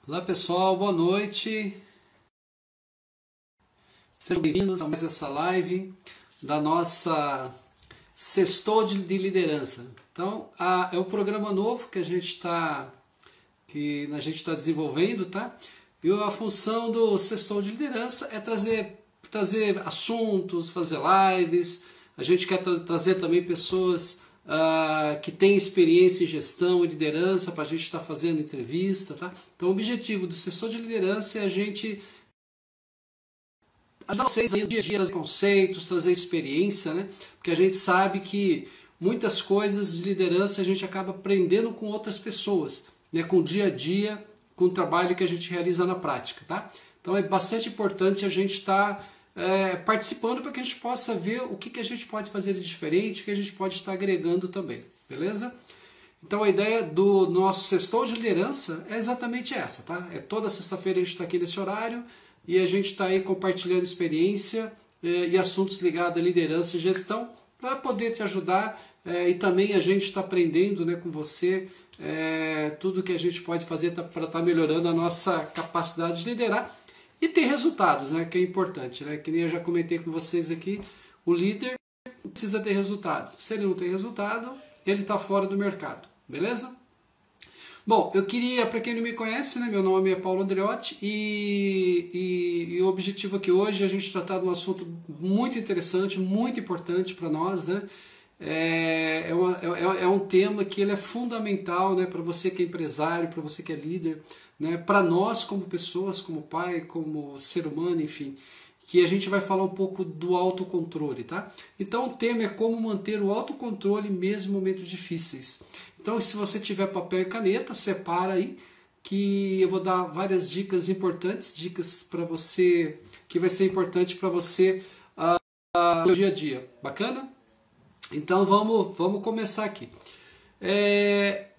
Olá pessoal, boa noite. Sejam bem-vindos a mais essa live da nossa Sextou de Liderança. Então, é um programa novo que a gente está desenvolvendo, tá? E a função do Sextou de Liderança é trazer assuntos, fazer lives. A gente quer trazer também pessoas que têm experiência em gestão e liderança para a gente estar fazendo entrevista, tá? Então o objetivo do Sextou de Liderança é a gente ajudar vocês no dia a dia, trazer conceitos, trazer experiência, né? Porque a gente sabe que muitas coisas de liderança a gente acaba aprendendo com outras pessoas, né? Com o dia a dia, com o trabalho que a gente realiza na prática, tá? Então é bastante importante a gente estar participando para que a gente possa ver o que a gente pode fazer de diferente, o que a gente pode estar agregando também, beleza? Então a ideia do nosso Sextou de Liderança é exatamente essa, tá? É toda sexta-feira a gente está aqui nesse horário e a gente está aí compartilhando experiência e assuntos ligados à liderança e gestão para poder te ajudar e também a gente está aprendendo, né, com você tudo que a gente pode fazer para estar melhorando a nossa capacidade de liderar e ter resultados, né, que é importante, né? Que nem eu já comentei com vocês aqui, o líder precisa ter resultado. Se ele não tem resultado, ele está fora do mercado, beleza? Bom, eu queria, para quem não me conhece, né, meu nome é Paulo Andreotti e o objetivo aqui hoje é a gente tratar de um assunto muito interessante, muito importante para nós, né? É um tema que ele é fundamental, né, para você que é empresário, para você que é líder, né, para nós como pessoas, como pai, como ser humano, enfim, que a gente vai falar um pouco do autocontrole, tá? Então o tema é como manter o autocontrole mesmo em momentos difíceis. Então se você tiver papel e caneta, separa aí, que eu vou dar várias dicas importantes, dicas para você, que vai ser importante para você no dia a dia. Bacana? Então vamos começar aqui.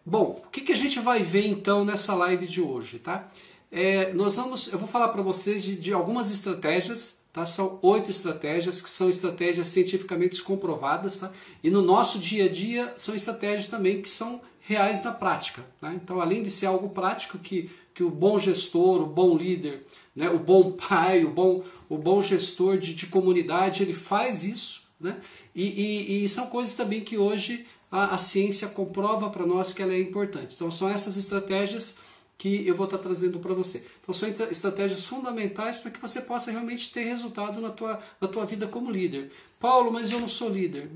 Bom, o que a gente vai ver então nessa live de hoje, tá? Eu vou falar para vocês de algumas estratégias, tá? São 8 estratégias que são estratégias cientificamente comprovadas, tá? E no nosso dia a dia são estratégias também que são reais na prática, tá? Então, além de ser algo prático que o bom gestor, o bom líder, né, o bom pai, o bom gestor de comunidade, ele faz isso, né? E são coisas também que hoje a ciência comprova para nós que ela é importante. Então são essas estratégias que eu vou estar trazendo para você. Então são estratégias fundamentais para que você possa realmente ter resultado na tua vida como líder. Paulo, mas eu não sou líder.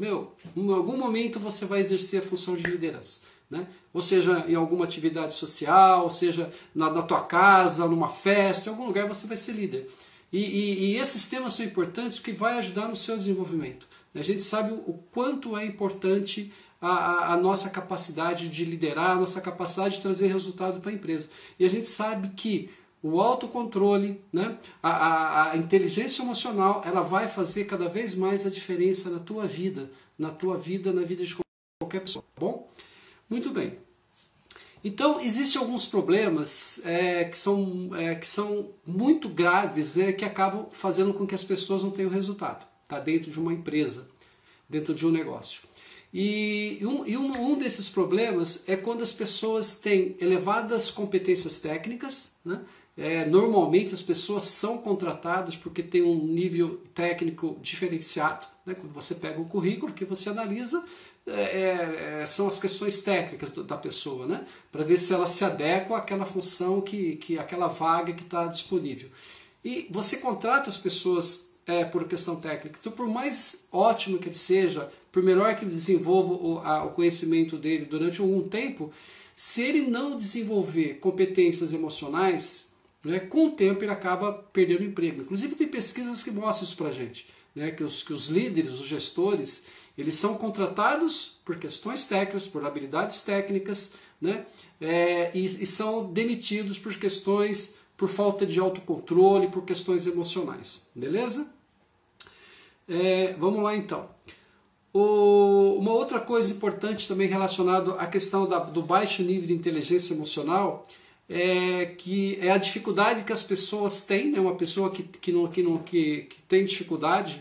Em algum momento você vai exercer a função de liderança, né? Ou seja, em alguma atividade social, ou seja, na tua casa, numa festa, em algum lugar você vai ser líder. E esses temas são importantes porque vai ajudar no seu desenvolvimento. A gente sabe o quanto é importante a nossa capacidade de liderar, a nossa capacidade de trazer resultado para a empresa. E a gente sabe que o autocontrole, né, a inteligência emocional, ela vai fazer cada vez mais a diferença na tua vida, na vida de qualquer pessoa. Tá bom? Muito bem. Então, existem alguns problemas que são muito graves, né, que acabam fazendo com que as pessoas não tenham resultado, tá? Dentro de uma empresa, dentro de um negócio. E um desses problemas é quando as pessoas têm elevadas competências técnicas, né? Normalmente as pessoas são contratadas porque tem um nível técnico diferenciado, né? Quando você pega um currículo que você analisa, são as questões técnicas da pessoa, né? Para ver se ela se adequa àquela função, aquela vaga que está disponível. E você contrata as pessoas por questão técnica. Então, por mais ótimo que ele seja, por melhor que ele desenvolva o conhecimento dele durante algum tempo, se ele não desenvolver competências emocionais, né, com o tempo ele acaba perdendo o emprego. Inclusive tem pesquisas que mostram isso para a gente, né, que os líderes, os gestores, eles são contratados por questões técnicas, por habilidades técnicas, né, e são demitidos por falta de autocontrole, por questões emocionais. Beleza? Vamos lá então. Uma outra coisa importante também relacionada à questão do baixo nível de inteligência emocional que é a dificuldade que as pessoas têm, né? Uma pessoa que tem dificuldade,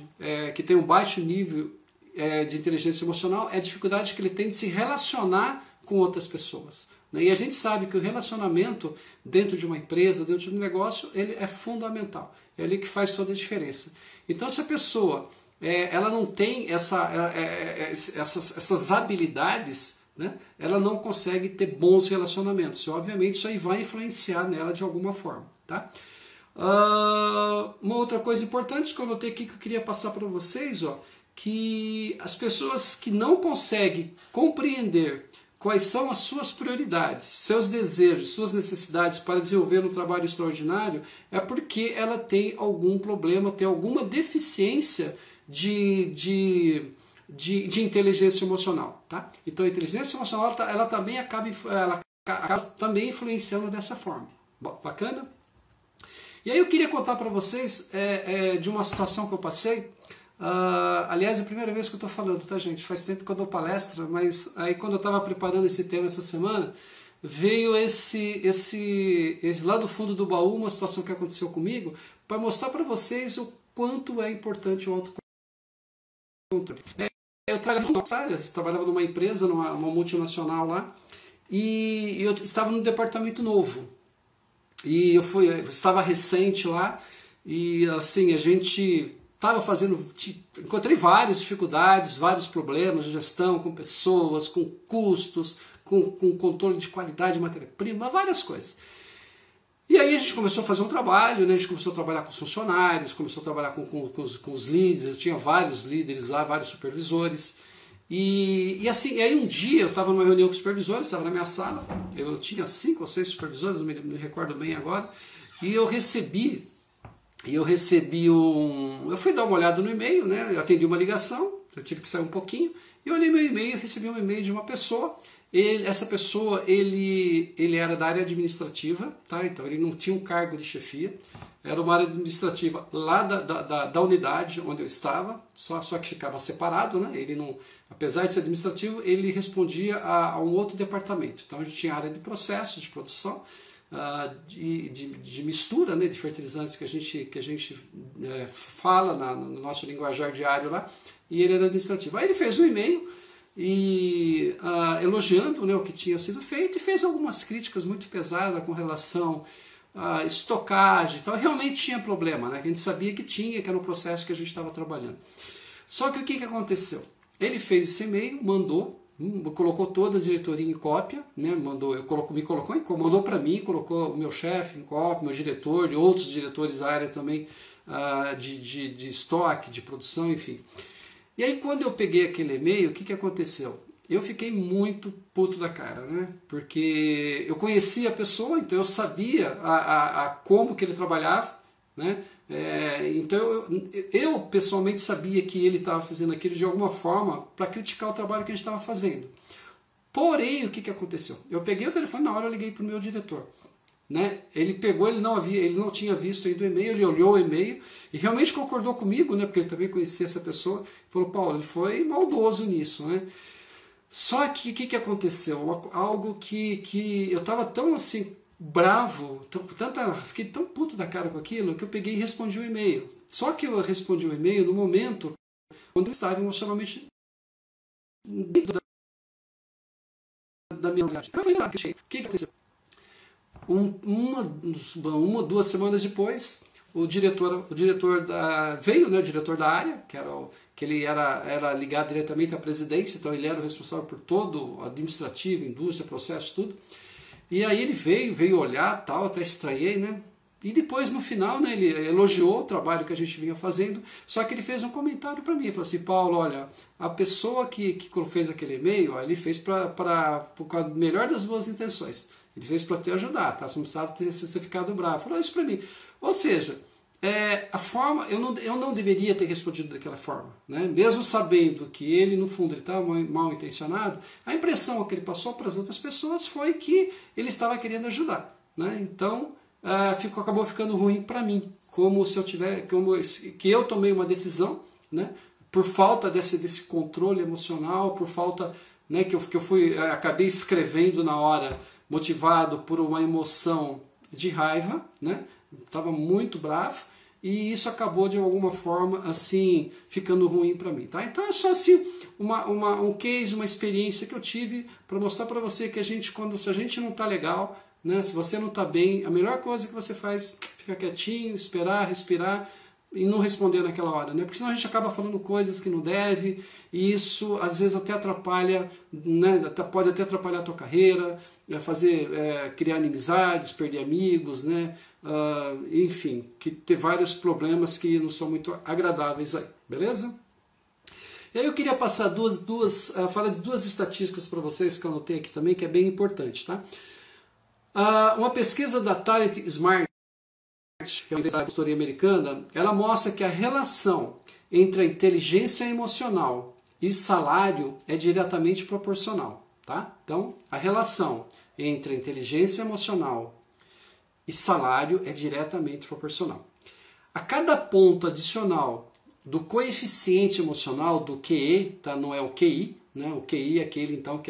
que tem um baixo nível de inteligência emocional, é a dificuldade que ele tem de se relacionar com outras pessoas. né? E a gente sabe que o relacionamento dentro de uma empresa, dentro de um negócio, ele é fundamental. É ali que faz toda a diferença. Então, se a pessoa ela não tem essas habilidades, né, ela não consegue ter bons relacionamentos. E, obviamente, isso aí vai influenciar nela de alguma forma. Tá? Uma outra coisa importante que eu notei aqui que eu queria passar para vocês, ó, que as pessoas que não conseguem compreender quais são as suas prioridades, seus desejos, suas necessidades para desenvolver um trabalho extraordinário, é porque ela tem algum problema, tem alguma deficiência de inteligência emocional. Tá? Então a inteligência emocional ela também acaba também influenciando dessa forma. Bacana? E aí eu queria contar para vocês de uma situação que eu passei. Aliás, é a primeira vez que eu estou falando, tá, gente? Faz tempo que eu dou palestra, mas aí quando eu estava preparando esse tema essa semana, veio esse lá do fundo do baú, uma situação que aconteceu comigo, para mostrar para vocês o quanto é importante o autocontrole. Eu trabalhava numa empresa, numa multinacional lá, e eu estava num departamento novo. E eu estava recente lá, e assim, a gente estava encontrei várias dificuldades, vários problemas de gestão com pessoas, com custos, com controle de qualidade de matéria-prima, várias coisas. E aí a gente começou a fazer um trabalho, né? A gente começou a trabalhar com os funcionários, começou a trabalhar com os líderes, tinha vários líderes lá, vários supervisores. E aí um dia eu estava numa reunião com os supervisores, estava na minha sala, eu tinha 5 ou 6 supervisores, não me recordo bem agora, e eu recebi eu fui dar uma olhada no e-mail, né? Eu atendi uma ligação, eu tive que sair um pouquinho, e eu olhei meu e-mail e recebi um e-mail de uma pessoa. Essa pessoa, ele era da área administrativa, tá? Então ele não tinha um cargo de chefia, era uma área administrativa lá da unidade onde eu estava, só que ficava separado, né? Ele não, apesar de ser administrativo, ele respondia a um outro departamento. Então a gente tinha a área de processos, de produção, de mistura, né, de fertilizantes que a gente fala no nosso linguajar diário lá, e ele era administrativo. Aí ele fez um e-mail elogiando, né, o que tinha sido feito e fez algumas críticas muito pesadas com relação a estocagem e tal. Realmente tinha problema, né, que a gente sabia que era um processo que a gente estava trabalhando. Só que o que aconteceu? Ele fez esse e-mail, colocou toda a diretoria em cópia, né? Mandou para mim, colocou o meu chefe em cópia, meu diretor, e outros diretores da área também de estoque, de produção, enfim. E aí quando eu peguei aquele e-mail, o que aconteceu? Eu fiquei muito puto da cara, né? Porque eu conhecia a pessoa, então eu sabia como que ele trabalhava, né? Então eu pessoalmente sabia que ele estava fazendo aquilo de alguma forma para criticar o trabalho que a gente estava fazendo. Porém, o que aconteceu? Eu peguei o telefone, na hora eu liguei para o meu diretor, né? Ele pegou, ele não tinha visto ainda o e-mail, ele olhou o e-mail e realmente concordou comigo, né? Porque ele também conhecia essa pessoa. Falou: Paulo, ele foi maldoso nisso, né? Só que o que aconteceu? Algo que eu estava tão assim bravo, fiquei tão puto da cara com aquilo, que eu peguei e respondi o e-mail. Só que eu respondi o e-mail no momento quando eu estava emocionalmente da minha realidade. O que aconteceu? Uma ou 2 semanas depois, o diretor veio, né, o diretor da área, que ele era ligado diretamente à presidência, então ele era o responsável por todo o administrativo, indústria, processo, tudo. E aí ele veio olhar, tal, até estranhei, né? E depois, no final, né, ele elogiou o trabalho que a gente vinha fazendo, só que ele fez um comentário para mim, ele falou assim: Paulo, olha, a pessoa que fez aquele e-mail, ele fez com a melhor das boas intenções, ele fez para te ajudar, tá? Você não precisava ter ficado bravo. Falou isso para mim. Ou seja, a forma, eu não deveria ter respondido daquela forma, né? Mesmo sabendo que ele, no fundo, ele estava mal intencionado, a impressão que ele passou para as outras pessoas foi que ele estava querendo ajudar, né? Então acabou ficando ruim para mim, que eu tomei uma decisão, né? Por falta desse controle emocional, por falta, né, que eu acabei escrevendo na hora, motivado por uma emoção de raiva, né? Estava muito bravo. e isso acabou de alguma forma assim ficando ruim para mim, tá? Então é só assim um case, uma experiência que eu tive para mostrar para você que se a gente não tá legal, né, se você não tá bem, a melhor coisa que você faz é ficar quietinho, esperar, respirar e não responder naquela hora, né? Porque senão a gente acaba falando coisas que não deve, e isso às vezes até atrapalha, né? Pode até atrapalhar a tua carreira, criar inimizades, perder amigos, né? Enfim, que ter vários problemas que não são muito agradáveis aí, beleza? E aí eu queria passar falar de duas estatísticas para vocês que eu anotei aqui também, que é bem importante, tá? Uma pesquisa da Talent Smart, que é uma empresa de consultoria americana, ela mostra que a relação entre a inteligência emocional e salário é diretamente proporcional, tá? Então, a relação entre a inteligência emocional e salário é diretamente proporcional. A cada ponto adicional do coeficiente emocional, do QE, tá? Não é o QI, né? O QI é aquele então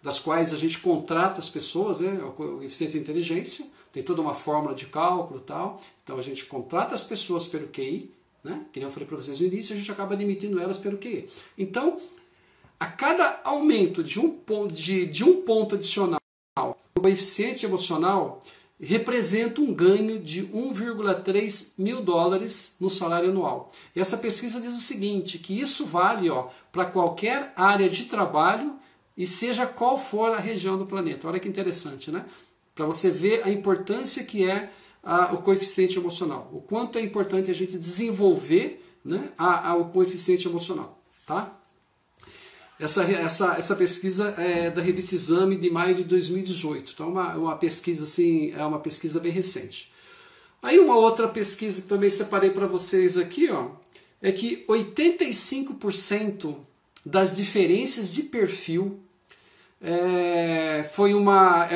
das quais a gente contrata as pessoas, né? O coeficiente de inteligência. Tem toda uma fórmula de cálculo e tal. Então a gente contrata as pessoas pelo QI, né? Que nem eu falei para vocês no início, a gente acaba admitindo elas pelo QI. Então, a cada aumento de um ponto adicional do coeficiente emocional, representa um ganho de 1,3 mil dólares no salário anual. E essa pesquisa diz o seguinte, que isso vale para qualquer área de trabalho e seja qual for a região do planeta. Olha que interessante, né? Para você ver a importância que é o coeficiente emocional. O quanto é importante a gente desenvolver, né, o coeficiente emocional. Tá? Essa pesquisa é da revista Exame de maio de 2018. Então uma pesquisa assim, é uma pesquisa bem recente. Aí uma outra pesquisa que também separei para vocês aqui, é que 85% das diferenças de perfil foi uma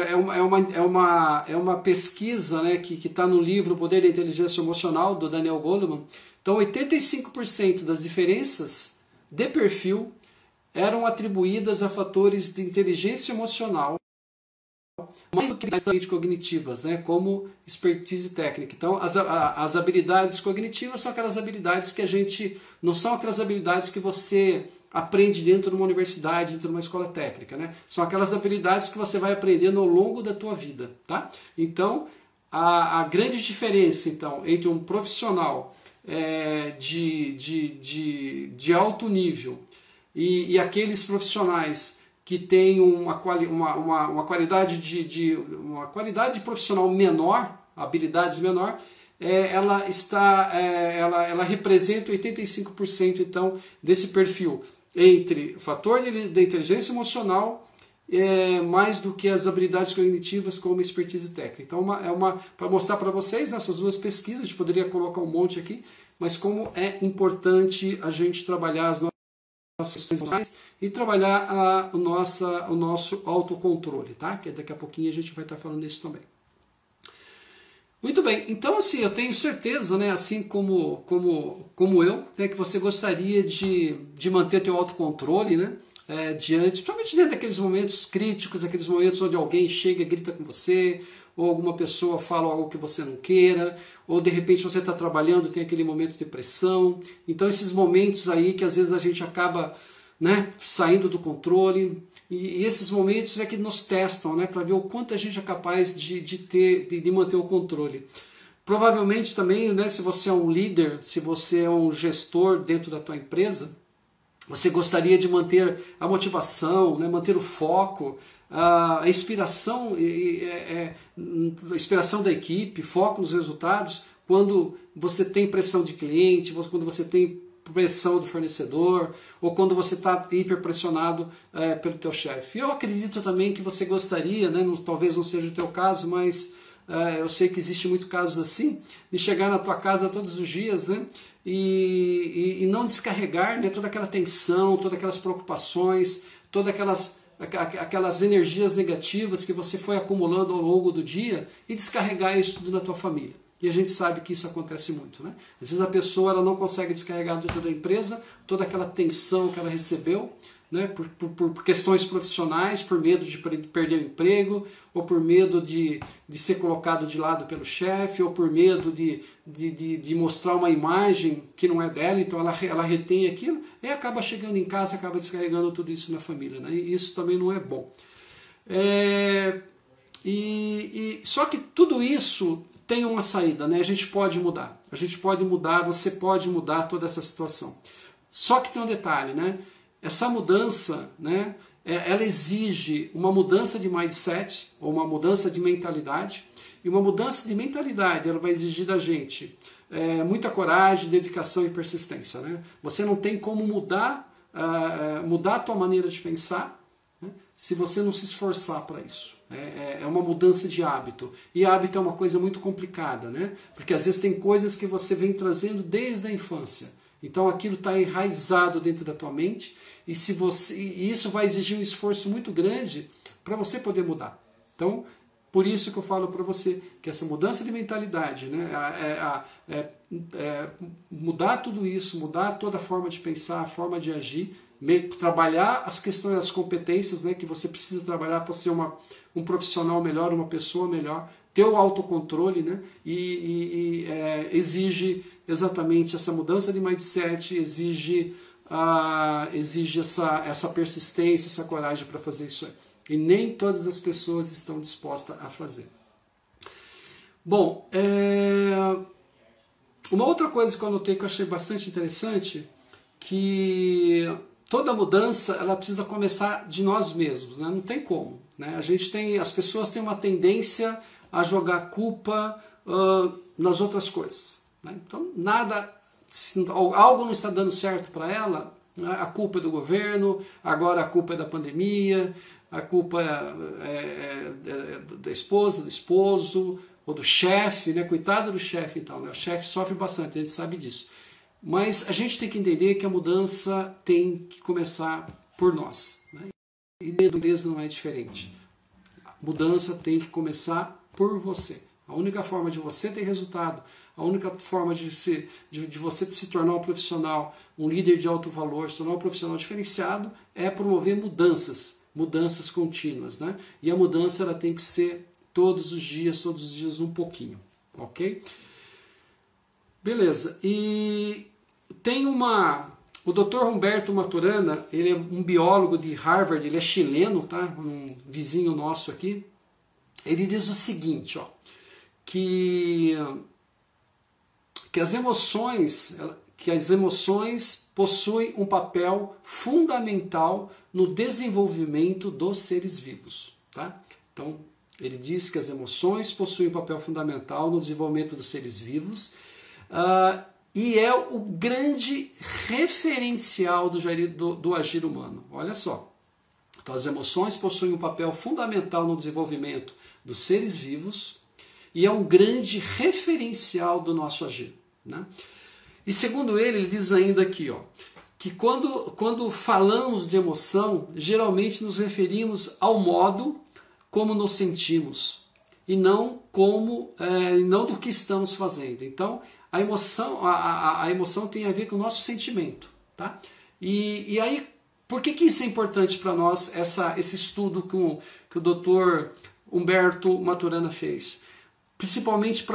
pesquisa, né, que está no livro O Poder da Inteligência Emocional, do Daniel Goleman. Então 85% das diferenças de perfil eram atribuídas a fatores de inteligência emocional mais do que habilidades cognitivas, né, como expertise técnica. Então, as habilidades cognitivas são aquelas habilidades que não são aquelas habilidades que você aprende dentro de uma universidade, dentro de uma escola técnica, né? São aquelas habilidades que você vai aprendendo ao longo da tua vida, tá? Então, a grande diferença então entre um profissional de alto nível e aqueles profissionais que têm uma qualidade profissional menor, habilidades menor, ela representa 85% então desse perfil entre o fator da inteligência emocional mais do que as habilidades cognitivas como expertise técnica. Então para mostrar para vocês nessas duas pesquisas, a gente poderia colocar um monte aqui, mas como é importante a gente trabalhar as nossas questões emocionais e trabalhar o nosso autocontrole, tá? Que daqui a pouquinho a gente vai estar falando disso também. Muito bem, então assim, eu tenho certeza, né, assim como eu, né, que você gostaria de manter teu autocontrole, né, principalmente diante daqueles momentos críticos, aqueles momentos onde alguém chega e grita com você, ou alguma pessoa fala algo que você não queira, ou de repente você está trabalhando e tem aquele momento de pressão. Então esses momentos aí que às vezes a gente acaba, né, saindo do controle, e esses momentos é que nos testam, né, para ver o quanto a gente é capaz de manter o controle. Provavelmente também, né, se você é um líder, se você é um gestor dentro da tua empresa, você gostaria de manter a motivação, né, manter o foco, a inspiração da equipe, foco nos resultados, quando você tem pressão de cliente, quando você tem pressão do fornecedor, ou quando você está hiperpressionado pelo teu chefe. Eu acredito também que você gostaria, né, talvez não seja o teu caso, mas eu sei que existe muitos casos assim, de chegar na tua casa todos os dias, né, e não descarregar, né, toda aquela tensão, todas aquelas preocupações, todas aquelas energias negativas que você foi acumulando ao longo do dia e descarregar isso tudo na tua família. E a gente sabe que isso acontece muito, né? Às vezes a pessoa ela não consegue descarregar dentro da empresa toda aquela tensão que ela recebeu, né, por questões profissionais, por medo de perder o emprego, ou por medo de ser colocado de lado pelo chefe, ou por medo de mostrar uma imagem que não é dela, então ela retém aquilo, e acaba chegando em casa, acaba descarregando tudo isso na família, né, e isso também não é bom. Só que tudo isso tem uma saída, né? A gente pode mudar, você pode mudar toda essa situação. Só que tem um detalhe, né? Essa mudança, né, ela exige uma mudança de mindset, ou uma mudança de mentalidade, e uma mudança de mentalidade ela vai exigir da gente muita coragem, dedicação e persistência, né? Você não tem como mudar a tua maneira de pensar, né, se você não se esforçar para isso. É uma mudança de hábito. E hábito é uma coisa muito complicada, né? Porque às vezes tem coisas que você vem trazendo desde a infância. Então aquilo está enraizado dentro da tua mente e isso vai exigir um esforço muito grande para você poder mudar. Então, por isso que eu falo para você que essa mudança de mentalidade, né, mudar tudo isso, mudar toda a forma de pensar, a forma de agir, trabalhar as questões, as competências, né, que você precisa trabalhar para ser um profissional melhor, uma pessoa melhor, ter o autocontrole, né, exige exatamente essa mudança de mindset, exige essa persistência, essa coragem para fazer isso aí. E nem todas as pessoas estão dispostas a fazer. Bom, uma outra coisa que eu anotei que eu achei bastante interessante, que toda mudança ela precisa começar de nós mesmos, né? Não tem como, né? As pessoas têm uma tendência a jogar culpa nas outras coisas, né? Então se algo não está dando certo para ela, né? A culpa é do governo, agora a culpa é da pandemia, a culpa é da esposa, do esposo, ou do chefe, né? Coitado do chefe então, né? O chefe sofre bastante, a gente sabe disso. Mas a gente tem que entender que a mudança tem que começar por nós, né? E dentro mesmo não é diferente. A mudança tem que começar por você. A única forma de você ter resultado, a única forma de você se tornar um profissional, um líder de alto valor, se tornar um profissional diferenciado, é promover mudanças contínuas, né? E a mudança ela tem que ser todos os dias um pouquinho, ok? Beleza, e tem o Dr. Humberto Maturana, ele é um biólogo de Harvard, ele é chileno, tá? Um vizinho nosso aqui. Ele diz o seguinte, ó, que as emoções possuem um papel fundamental no desenvolvimento dos seres vivos, tá? Então, ele diz que as emoções possuem um papel fundamental no desenvolvimento dos seres vivos, e é o grande referencial do agir humano. Olha só. Então, as emoções possuem um papel fundamental no desenvolvimento dos seres vivos e é um grande referencial do nosso agir, né? E segundo ele diz ainda aqui, ó, que quando falamos de emoção, geralmente nos referimos ao modo como nos sentimos e não do que estamos fazendo. Então, a emoção tem a ver com o nosso sentimento, tá? E aí, por que isso é importante para nós, esse estudo que o Dr. Humberto Maturana fez? Principalmente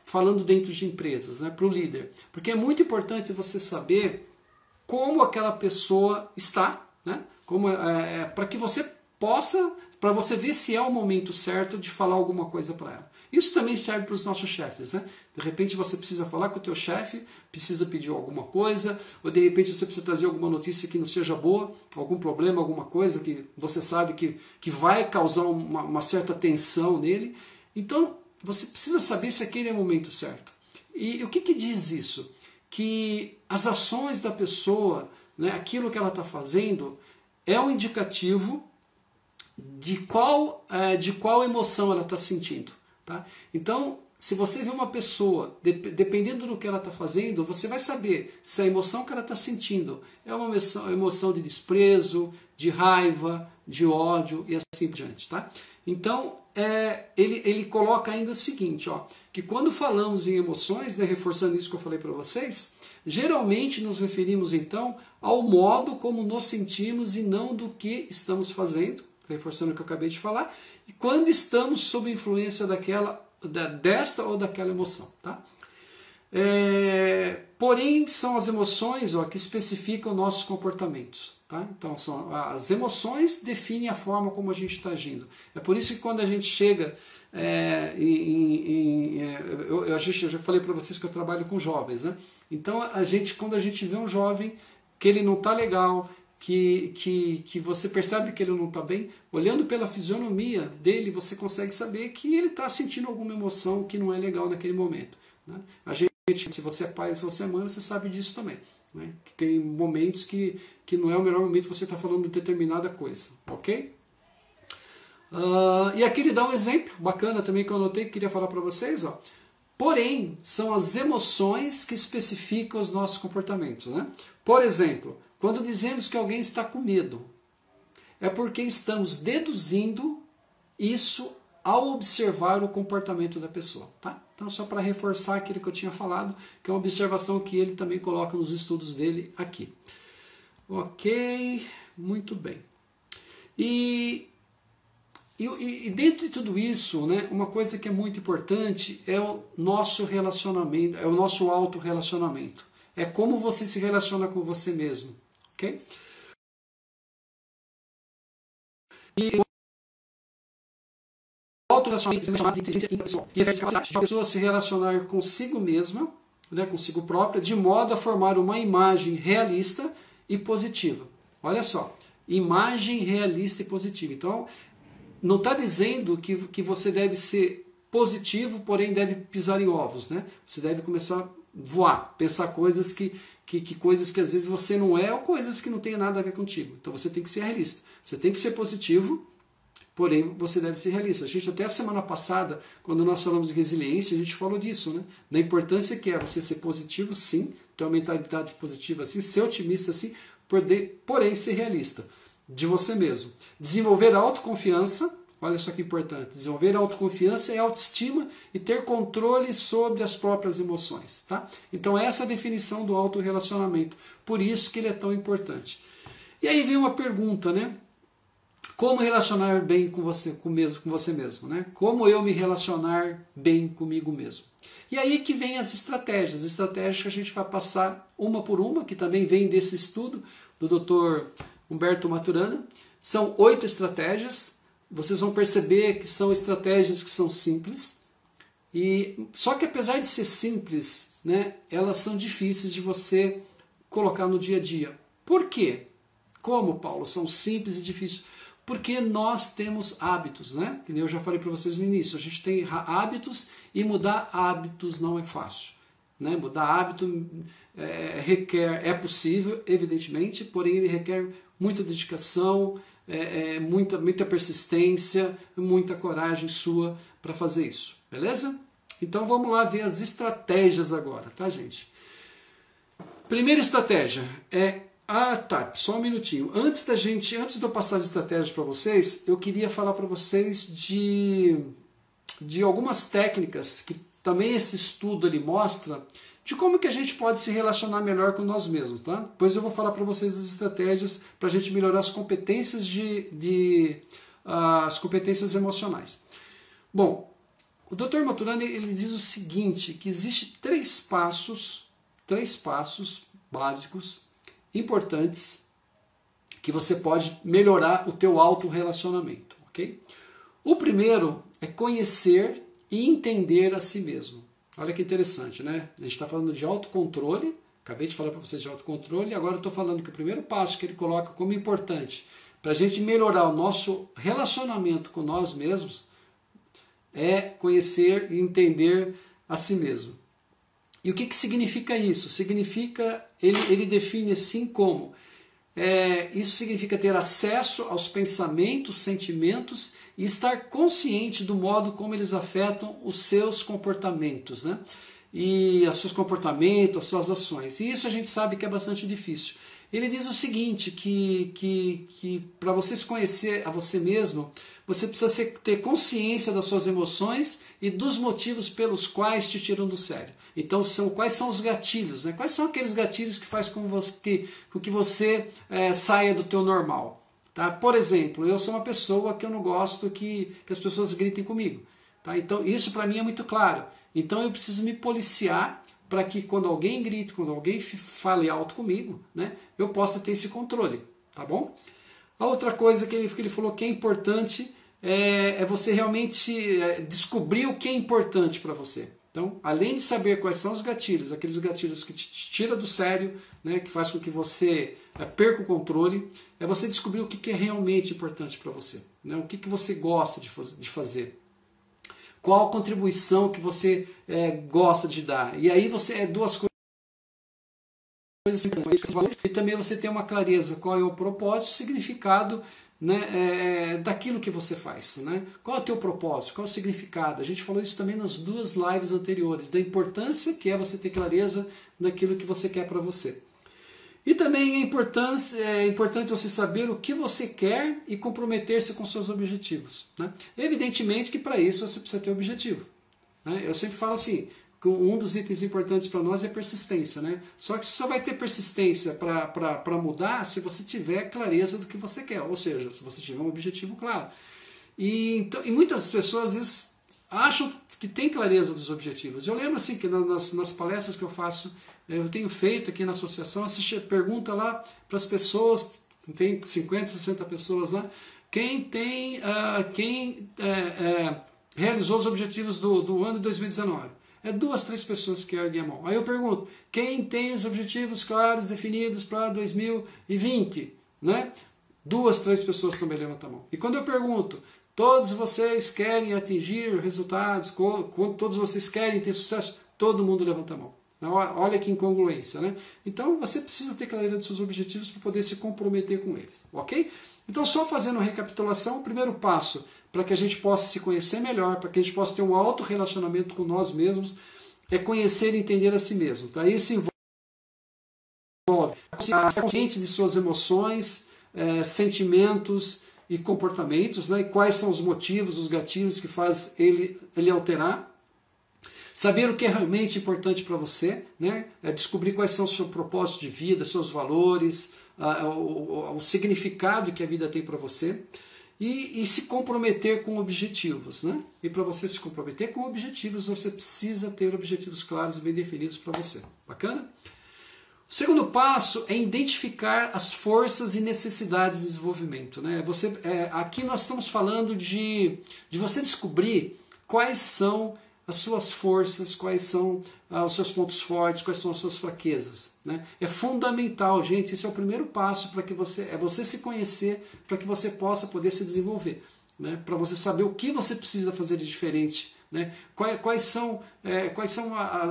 falando dentro de empresas, né, para o líder. Porque é muito importante você saber como aquela pessoa está, né, para que você para você ver se é o momento certo de falar alguma coisa para ela. Isso também serve para os nossos chefes, né? De repente você precisa falar com o teu chefe, precisa pedir alguma coisa, ou de repente você precisa trazer alguma notícia que não seja boa, algum problema, alguma coisa que você sabe que vai causar uma certa tensão nele. Então, você precisa saber se aquele é o momento certo. E o que diz isso? Que as ações da pessoa, né, aquilo que ela está fazendo, é um indicativo de qual emoção ela está sentindo. Tá? Então, se você vê uma pessoa, dependendo do que ela está fazendo, você vai saber se a emoção que ela está sentindo é uma emoção de desprezo, de raiva, de ódio e assim por diante. Tá? Então, ele coloca ainda o seguinte, ó, que quando falamos em emoções, né, reforçando isso que eu falei para vocês, geralmente nos referimos então ao modo como nos sentimos e não do que estamos fazendo, reforçando o que eu acabei de falar, e quando estamos sob influência desta ou daquela emoção. Tá? Porém, são as emoções, ó, que especificam nossos comportamentos. Tá? Então, as emoções definem a forma como a gente está agindo. É por isso que quando a gente chega... eu já falei para vocês que eu trabalho com jovens. Né? Então, quando a gente vê um jovem que ele não está legal, que você percebe que ele não está bem, olhando pela fisionomia dele, você consegue saber que ele está sentindo alguma emoção que não é legal naquele momento. Né? Se você é pai, se você é mãe, você sabe disso também. Né? Que tem momentos que não é o melhor momento você estar falando de determinada coisa. Ok? E aqui ele dá um exemplo bacana também que eu anotei, que queria falar para vocês. Ó. Porém, são as emoções que especificam os nossos comportamentos. Né? Por exemplo, quando dizemos que alguém está com medo, é porque estamos deduzindo isso ao observar o comportamento da pessoa. Tá? Então, só para reforçar aquilo que eu tinha falado, que é uma observação que ele também coloca nos estudos dele aqui. Ok, muito bem. E dentro de tudo isso, né, uma coisa que é muito importante é o nosso relacionamento, é o nosso autorrelacionamento. É como você se relaciona com você mesmo. Ok? E o autorrelacionamento é chamado de inteligência interpessoal, que é a capacidade de a pessoa se relacionar consigo mesma, né, consigo própria, de modo a formar uma imagem realista e positiva. Olha só, imagem realista e positiva. Então, não está dizendo que você deve ser positivo, porém deve pisar em ovos. Né? Você deve começar a voar, pensar coisas que às vezes você não é, ou coisas que não tem nada a ver contigo. Então você tem que ser realista. Você tem que ser positivo, porém você deve ser realista. A gente até a semana passada, quando nós falamos de resiliência, a gente falou disso, né? Da importância que é você ser positivo, sim, ter uma mentalidade positiva, sim, ser otimista, sim, porém ser realista de você mesmo. Desenvolver autoconfiança, olha só que importante, desenvolver autoconfiança e autoestima e ter controle sobre as próprias emoções. Tá? Então essa é a definição do autorrelacionamento, por isso que ele é tão importante. E aí vem uma pergunta, né? Como relacionar bem com você mesmo? Né? Como eu me relacionar bem comigo mesmo? E aí que vem as estratégias que a gente vai passar uma por uma, que também vem desse estudo do Dr. Humberto Maturana. São 8 estratégias. Vocês vão perceber que são estratégias que são simples. Só que apesar de ser simples, né, elas são difíceis de você colocar no dia a dia. Por quê? Como, Paulo? São simples e difíceis. Porque nós temos hábitos, né? Que eu já falei para vocês no início. A gente tem hábitos e mudar hábitos não é fácil. Né? Mudar hábito é possível, evidentemente, porém ele requer muita dedicação, muita persistência, muita coragem sua para fazer isso. Beleza? Então vamos lá ver as estratégias agora, tá, gente? Primeira estratégia é... só um minutinho. Antes de eu passar as estratégias para vocês, eu queria falar para vocês de algumas técnicas que também esse estudo ele mostra de como que a gente pode se relacionar melhor com nós mesmos, tá? Depois eu vou falar para vocês das estratégias para a gente melhorar as competências as competências emocionais. Bom, o Dr. Maturana ele diz o seguinte, que existe três passos básicos importantes que você pode melhorar o teu autorrelacionamento, ok? O primeiro é conhecer e entender a si mesmo. Olha que interessante, né? A gente está falando de autocontrole, acabei de falar para vocês de autocontrole, e agora eu estou falando que o primeiro passo que ele coloca como importante para a gente melhorar o nosso relacionamento com nós mesmos é conhecer e entender a si mesmo. E o que significa isso? Significa, ele define assim como, isso significa ter acesso aos pensamentos, sentimentos e estar consciente do modo como eles afetam os seus comportamentos, né? E os seus comportamentos, as suas ações. E isso a gente sabe que é bastante difícil. Ele diz o seguinte, que para você se conhecer a você mesmo, você precisa ter consciência das suas emoções e dos motivos pelos quais te tiram do sério. Então, quais são os gatilhos? Né? Quais são aqueles gatilhos que fazem com que você saia do teu normal? Tá? Por exemplo, eu sou uma pessoa que eu não gosto que as pessoas gritem comigo. Tá? Então, isso para mim é muito claro. Então, eu preciso me policiar para que quando alguém grite, quando alguém fale alto comigo, né, eu possa ter esse controle. Tá bom? A outra coisa que ele falou que é importante é você realmente descobrir o que é importante para você. Então, além de saber quais são os gatilhos, aqueles gatilhos que te tira do sério, né, que faz com que você perca o controle, é você descobrir o que é realmente importante para você, né, o que você gosta de fazer, qual a contribuição que você gosta de dar. E aí você duas coisas e também você tem uma clareza qual é o propósito, o significado, né, daquilo que você faz, né? Qual é o teu propósito, qual é o significado? A gente falou isso também nas duas lives anteriores, da importância que é você ter clareza daquilo que você quer para você. E também é importante você saber o que você quer e comprometer-se com seus objetivos, né? Evidentemente que para isso você precisa ter objetivo, né? Eu sempre falo assim, que um dos itens importantes para nós é persistência, né? Só que você só vai ter persistência para mudar se você tiver clareza do que você quer, ou seja, se você tiver um objetivo claro. E muitas pessoas às vezes acham que tem clareza dos objetivos. Eu lembro assim que nas palestras que eu faço, eu tenho feito aqui na associação, você pergunta lá para as pessoas, tem 50, 60 pessoas lá, quem realizou os objetivos do ano de 2019. É 2, 3 pessoas que erguem a mão. Aí eu pergunto, quem tem os objetivos claros, definidos para 2020? Né? 2, 3 pessoas também levantam a mão. E quando eu pergunto, todos vocês querem atingir resultados, todos vocês querem ter sucesso, todo mundo levanta a mão. Olha que incongruência, né? Então você precisa ter clareza dos seus objetivos para poder se comprometer com eles, ok? Então, só fazendo uma recapitulação, o primeiro passo para que a gente possa se conhecer melhor, para que a gente possa ter um autorrelacionamento com nós mesmos, é conhecer e entender a si mesmo. Tá? Isso envolve estar consciente de suas emoções, sentimentos e comportamentos, né? E quais são os motivos, os gatilhos que fazem ele alterar. Saber o que é realmente importante para você, né? Descobrir quais são os seus propósitos de vida, seus valores, o significado que a vida tem para você e se comprometer com objetivos, né? E para você se comprometer com objetivos, você precisa ter objetivos claros e bem definidos para você. Bacana? O segundo passo é identificar as forças e necessidades de desenvolvimento, né? Aqui nós estamos falando de você descobrir quais são as suas forças, quais são os seus pontos fortes, quais são as suas fraquezas, né? É fundamental, gente, esse é o primeiro passo para que você se conhecer, para que você possa poder se desenvolver, né? Para você saber o que você precisa fazer de diferente, né? Quais são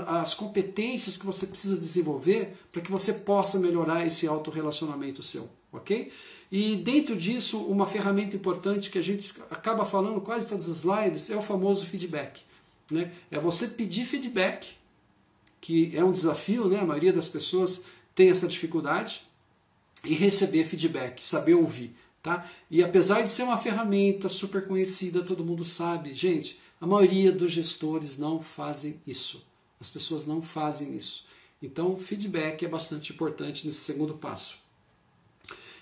as competências que você precisa desenvolver para que você possa melhorar esse autorrelacionamento seu, ok? E dentro disso, uma ferramenta importante que a gente acaba falando quase todas as lives é o famoso feedback. Né? É você pedir feedback, que é um desafio, né? A maioria das pessoas tem essa dificuldade, e receber feedback, saber ouvir. Tá? E apesar de ser uma ferramenta super conhecida, todo mundo sabe, gente, a maioria dos gestores não fazem isso. As pessoas não fazem isso. Então, feedback é bastante importante nesse segundo passo.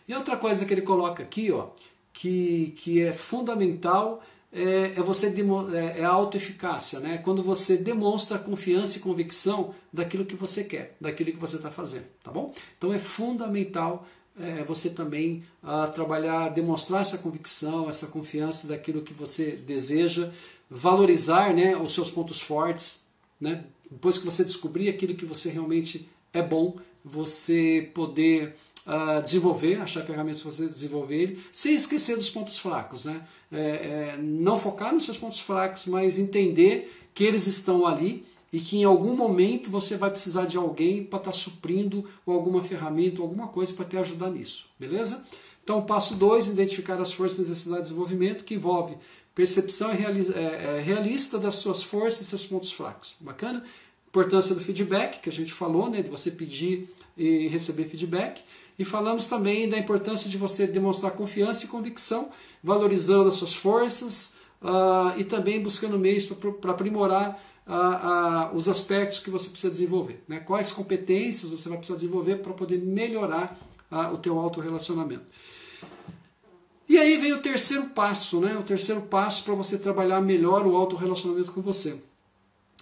E outra coisa que ele coloca aqui, ó, que é fundamental, é a autoeficácia, né? Quando você demonstra confiança e convicção daquilo que você quer, daquilo que você está fazendo, tá bom? Então é fundamental você também trabalhar, demonstrar essa convicção, essa confiança daquilo que você deseja, valorizar, né, os seus pontos fortes, né? Depois que você descobrir aquilo que você realmente é bom, você poder desenvolver, achar ferramentas para você desenvolver ele, sem esquecer dos pontos fracos, né? Não focar nos seus pontos fracos, mas entender que eles estão ali e que em algum momento você vai precisar de alguém para estar suprindo ou alguma ferramenta ou alguma coisa para te ajudar nisso, beleza? Então, passo 2, identificar as forças e necessidades de desenvolvimento, que envolve percepção realista das suas forças e seus pontos fracos. Bacana? importância do feedback, que a gente falou, né, de você pedir e receber feedback. E falamos também da importância de você demonstrar confiança e convicção, valorizando as suas forças e também buscando meios para aprimorar os aspectos que você precisa desenvolver. Né? Quais competências você vai precisar desenvolver para poder melhorar o teu autorrelacionamento. E aí vem o terceiro passo, né? O terceiro passo para você trabalhar melhor o autorrelacionamento com você,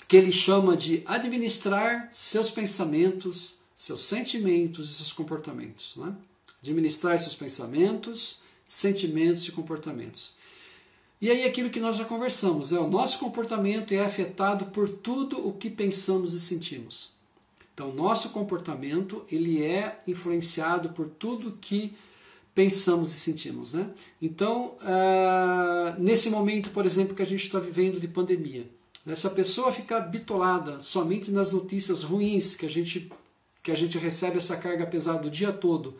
que ele chama de administrar seus pensamentos, seus sentimentos e seus comportamentos. Né? Administrar seus pensamentos, sentimentos e comportamentos. E aí aquilo que nós já conversamos, o nosso comportamento é afetado por tudo o que pensamos e sentimos. Então, nosso comportamento ele é influenciado por tudo que pensamos e sentimos. Né? Então, nesse momento, por exemplo, que a gente está vivendo de pandemia, né? Se a pessoa ficar bitolada somente nas notícias ruins que a gente recebe essa carga pesada o dia todo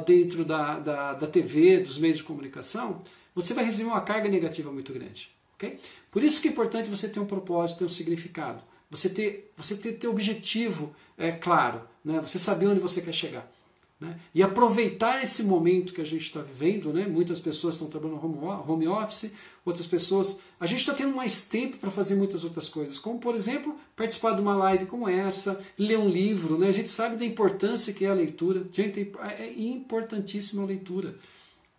dentro da TV, dos meios de comunicação, você vai receber uma carga negativa muito grande. Okay? Por isso que é importante você ter um propósito, ter um significado. Você ter objetivo claro, né? Você saber onde você quer chegar. Né? E aproveitar esse momento que a gente está vivendo, né? Muitas pessoas estão trabalhando home office, outras pessoas... A gente está tendo mais tempo para fazer muitas outras coisas, como, por exemplo, participar de uma live como essa, ler um livro. Né? A gente sabe da importância que é a leitura. Gente, é importantíssima a leitura.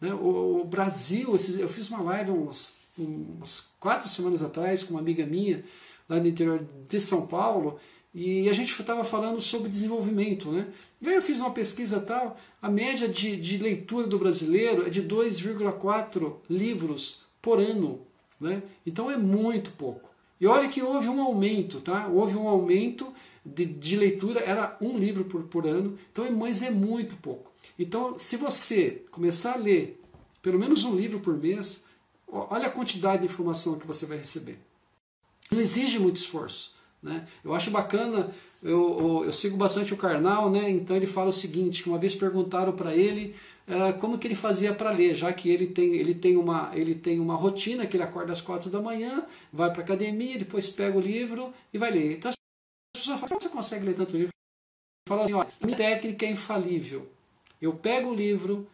Né? O Brasil, eu fiz uma live umas 4 semanas atrás com uma amiga minha, lá no interior de São Paulo, e a gente estava falando sobre desenvolvimento. Né? E aí eu fiz uma pesquisa tal, a média de leitura do brasileiro é de 2,4 livros por ano. Né? Então é muito pouco. E olha que houve um aumento, tá? Houve um aumento de leitura, era 1 livro por ano, então, mas é muito pouco. Então, se você começar a ler pelo menos 1 livro por mês, olha a quantidade de informação que você vai receber. Não exige muito esforço. Né? Eu acho bacana, eu sigo bastante o Karnal, né? Então ele fala o seguinte, que uma vez perguntaram para ele como que ele fazia para ler, já que ele tem uma rotina, que ele acorda às 4 da manhã, vai para a academia, depois pega o livro e vai ler. Então as pessoas falam, como você consegue ler tanto livro? Ele fala assim, olha, a minha técnica é infalível. Eu pego o livro,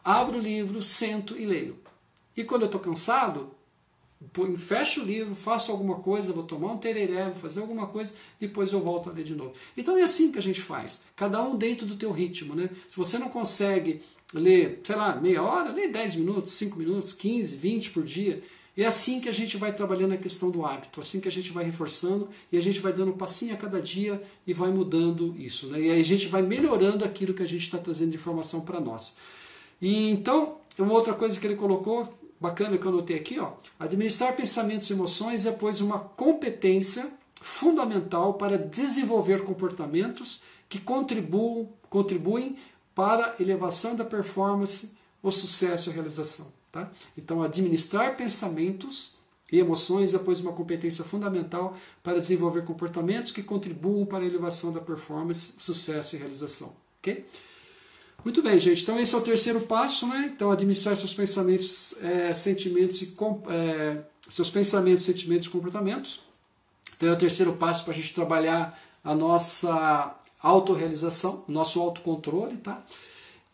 abro o livro, sento e leio. E quando eu estou cansado, fecho o livro, faço alguma coisa, vou tomar um tereré, vou fazer alguma coisa, depois eu volto a ler de novo. Então é assim que a gente faz, cada um dentro do teu ritmo. Né? Se você não consegue ler, sei lá, meia hora, lê 10 minutos, 5 minutos, 15, 20 por dia. É assim que a gente vai trabalhando a questão do hábito, assim que a gente vai reforçando e a gente vai dando um passinho a cada dia e vai mudando isso. Né? E aí a gente vai melhorando aquilo que a gente está trazendo de informação para nós. E então, uma outra coisa que ele colocou, bacana que eu anotei aqui, administrar pensamentos e emoções é, pois, uma competência fundamental para desenvolver comportamentos que contribuem para a elevação da performance, o sucesso e a realização. Tá? Então, administrar pensamentos e emoções é, pois, uma competência fundamental para desenvolver comportamentos que contribuam para a elevação da performance, sucesso e realização. Okay? Muito bem, gente. Então esse é o terceiro passo, né? Então administrar seus pensamentos, sentimentos seus pensamentos, sentimentos e comportamentos. Então é o terceiro passo para a gente trabalhar a nossa autorrealização, o nosso autocontrole, tá?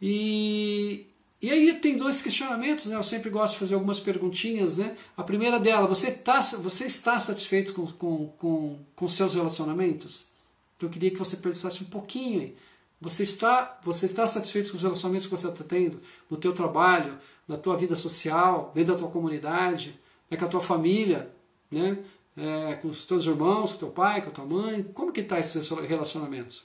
E aí tem 2 questionamentos, né? Eu sempre gosto de fazer algumas perguntinhas, né? A primeira dela, você está satisfeito com seus relacionamentos? Então eu queria que você pensasse um pouquinho aí. Você está satisfeito com os relacionamentos que você está tendo no teu trabalho, na tua vida social, dentro da tua comunidade, com a tua família, né? Com os teus irmãos, com o teu pai, com a tua mãe? Como que está esses relacionamentos?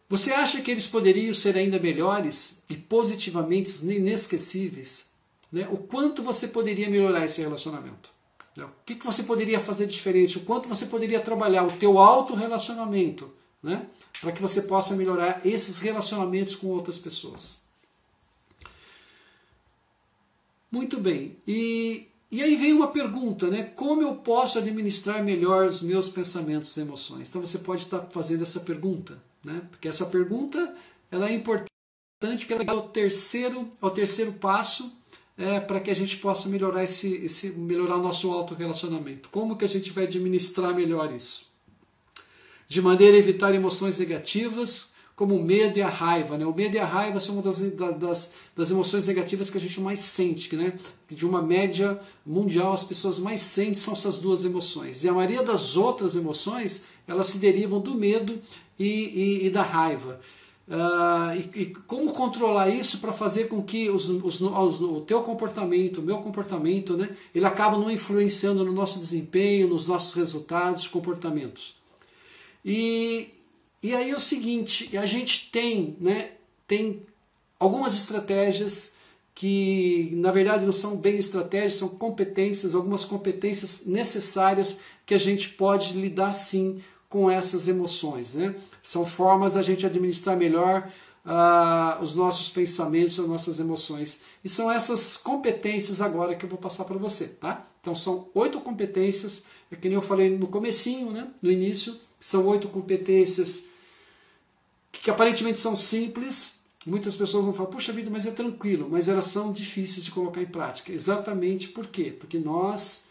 Você acha que eles poderiam ser ainda melhores e positivamente inesquecíveis? Né? O quanto você poderia melhorar esse relacionamento? Né? O que você poderia fazer diferente? O quanto você poderia trabalhar o teu autorrelacionamento, né? Para que você possa melhorar esses relacionamentos com outras pessoas. Muito bem. E aí vem uma pergunta, né? Como eu posso administrar melhor os meus pensamentos e emoções? Então você pode estar fazendo essa pergunta, né? Porque essa pergunta ela é importante porque ela é o terceiro passo para que a gente possa melhorar melhorar o nosso autorrelacionamento. Como que a gente vai administrar melhor isso? de maneira a evitar emoções negativas, como o medo e a raiva. Né? O medo e a raiva são uma das emoções negativas que a gente mais sente. Né? De uma média mundial, as pessoas mais sentem são essas duas emoções. E a maioria das outras emoções, elas se derivam do medo e da raiva. E como controlar isso para fazer com que o teu comportamento, o meu comportamento, né, ele acaba não influenciando no nosso desempenho, nos nossos resultados, comportamentos. E aí é o seguinte, a gente tem algumas estratégias que na verdade não são bem estratégias, são competências, algumas competências necessárias que a gente pode lidar sim com essas emoções. Né? São formas a gente administrar melhor os nossos pensamentos, as nossas emoções. E são essas competências agora que eu vou passar para você. Tá? Então são 8 competências, que nem eu falei no comecinho, né? No início, são 8 competências que aparentemente são simples. Muitas pessoas vão falar, puxa vida, mas é tranquilo, mas elas são difíceis de colocar em prática. Exatamente por quê? Porque nós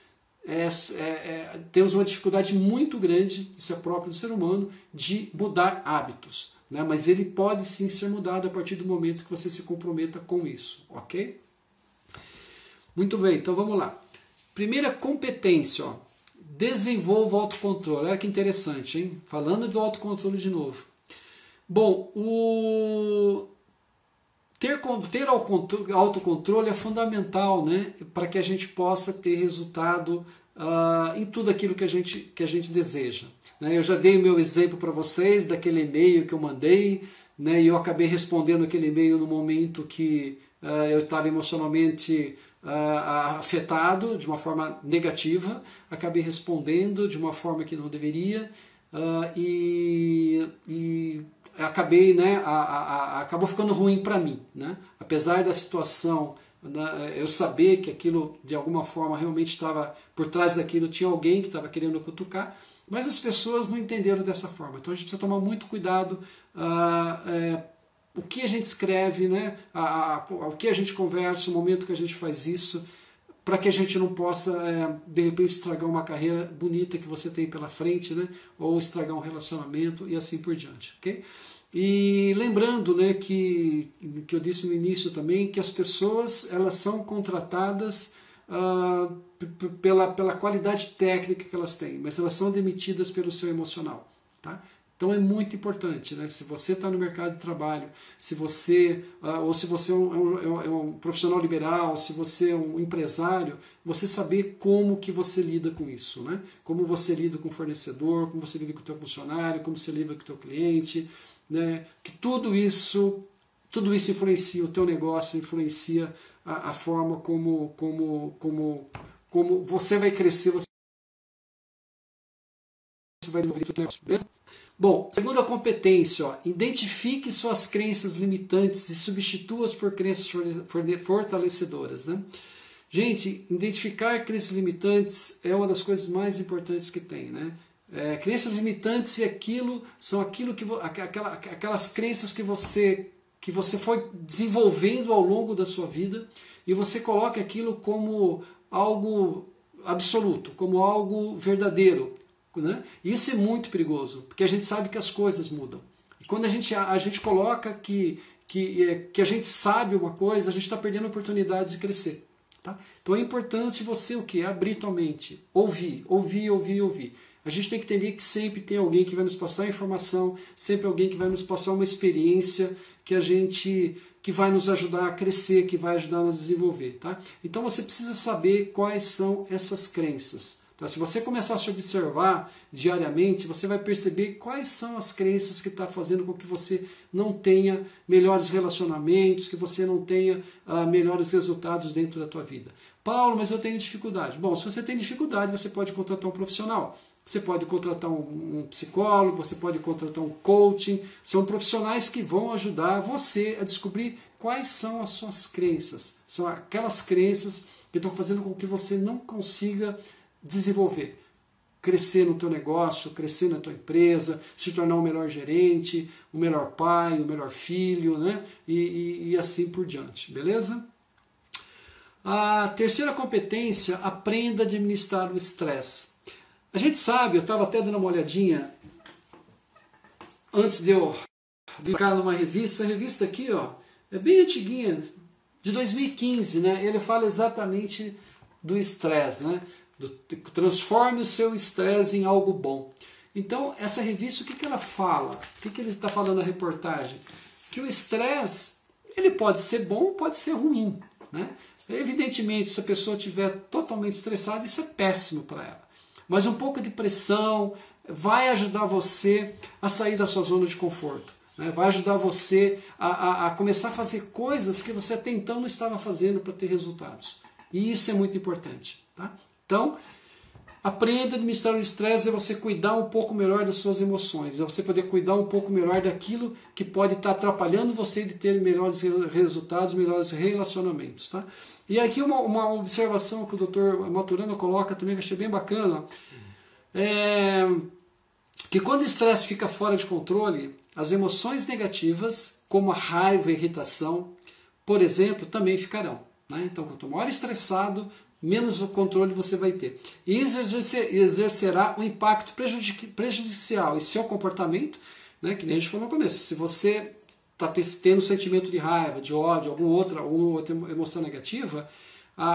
temos uma dificuldade muito grande, isso é próprio do ser humano, de mudar hábitos. Né? Mas ele pode sim ser mudado a partir do momento que você se comprometa com isso. Ok? Muito bem, então vamos lá. Primeira competência, ó, desenvolva o autocontrole. Olha que interessante, hein? Falando do autocontrole de novo. Bom, ter autocontrole é fundamental, né, para que a gente possa ter resultado em tudo aquilo que a gente deseja. Né? Eu já dei o meu exemplo para vocês daquele e-mail que eu mandei, né, e eu acabei respondendo aquele e-mail no momento que eu estava emocionalmente afetado, de uma forma negativa, acabei respondendo de uma forma que não deveria, e acabei, né, acabou ficando ruim para mim. Né? Apesar da situação, eu saber que aquilo de alguma forma realmente estava por trás daquilo, tinha alguém que estava querendo cutucar, mas as pessoas não entenderam dessa forma. Então a gente precisa tomar muito cuidado o que a gente escreve, né, o que a gente conversa, o momento que a gente faz isso, para que a gente não possa, de repente, estragar uma carreira bonita que você tem pela frente, né? Ou estragar um relacionamento e assim por diante. Okay? E lembrando, né, que eu disse no início também, que as pessoas elas são contratadas pela qualidade técnica que elas têm, mas elas são demitidas pelo seu emocional. Tá? Então é muito importante, né? Se você está no mercado de trabalho, se você é um profissional liberal, se você é um empresário, você saber como que você lida com isso, né? Como você lida com o fornecedor, como você lida com o teu funcionário, como você lida com o teu cliente, né? Que tudo isso influencia o teu negócio, influencia a forma como você vai crescer, você vai desenvolver o teu negócio, beleza? Bom, segunda competência, ó, identifique suas crenças limitantes e substitua-as por crenças fortalecedoras. Né? Gente, identificar crenças limitantes é uma das coisas mais importantes que tem. Né? Crenças limitantes são aquelas crenças que você foi desenvolvendo ao longo da sua vida e você coloca aquilo como algo absoluto, como algo verdadeiro. Né? Isso é muito perigoso, porque a gente sabe que as coisas mudam. E quando a gente coloca que a gente sabe uma coisa, a gente está perdendo oportunidades de crescer. Tá? Então é importante você o quê? Abrir tua mente, ouvir. A gente tem que entender que sempre tem alguém que vai nos passar informação, sempre alguém que vai nos passar uma experiência que vai nos ajudar a crescer, que vai ajudar a nos desenvolver. Tá? Então você precisa saber quais são essas crenças. Tá? Se você começar a se observar diariamente, você vai perceber quais são as crenças que estão fazendo com que você não tenha melhores relacionamentos, que você não tenha melhores resultados dentro da tua vida. Paulo, mas eu tenho dificuldade. Bom, se você tem dificuldade, você pode contratar um profissional. Você pode contratar um psicólogo, você pode contratar um coaching. São profissionais que vão ajudar você a descobrir quais são as suas crenças. São aquelas crenças que estão fazendo com que você não consiga desenvolver, crescer no teu negócio, crescer na tua empresa, se tornar um melhor gerente, um melhor pai, um melhor filho, né? E assim por diante, beleza? A terceira competência, aprenda a administrar o estresse. A gente sabe, eu estava até dando uma olhadinha antes de eu clicar numa revista, a revista aqui, ó, é bem antiguinha, de 2015, né? Ele fala exatamente do estresse, né? Transforme o seu estresse em algo bom. Então, essa revista, o que ela fala? O que ele está falando na reportagem? Que o estresse, ele pode ser bom, pode ser ruim, né? Evidentemente, se a pessoa estiver totalmente estressada, isso é péssimo para ela. Mas um pouco de pressão vai ajudar você a sair da sua zona de conforto. Né? Vai ajudar você a começar a fazer coisas que você até então não estava fazendo para ter resultados. E isso é muito importante. Tá? Então, aprenda a administrar o estresse é você cuidar um pouco melhor das suas emoções, é você poder cuidar um pouco melhor daquilo que pode estar atrapalhando você de ter melhores resultados, melhores relacionamentos. Tá? E aqui uma observação que o Dr. Maturana coloca também, que eu achei bem bacana, que quando o estresse fica fora de controle, as emoções negativas, como a raiva e a irritação, por exemplo, também ficarão. Né? Então, quanto maior estressado, menos o controle você vai ter. E isso exercerá um impacto prejudicial em seu comportamento, né? Que nem a gente falou no começo. Se você está tendo sentimento de raiva, de ódio, alguma outra emoção negativa,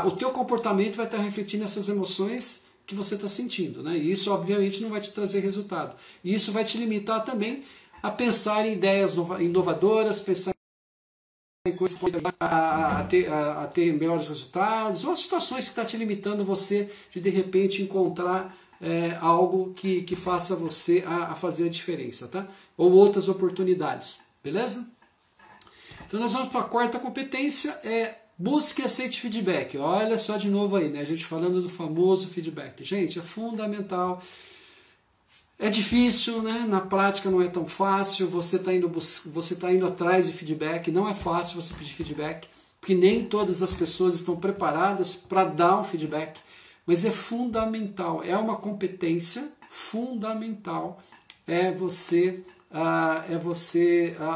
o teu comportamento vai estar refletindo essas emoções que você está sentindo. Né? E isso, obviamente, não vai te trazer resultado. E isso vai te limitar também a pensar em ideias inovadoras, pensar em coisas que podem a ter melhores resultados, ou situações que estão te limitando você de repente encontrar algo que faça você a fazer a diferença, tá? Ou outras oportunidades, beleza? Então nós vamos para a quarta competência, busque e aceite feedback. Olha só de novo aí, né? A gente falando do famoso feedback. Gente, é fundamental. É difícil, né? Na prática não é tão fácil, você tá indo atrás de feedback, não é fácil você pedir feedback, porque nem todas as pessoas estão preparadas para dar um feedback, mas é fundamental, é uma competência fundamental, você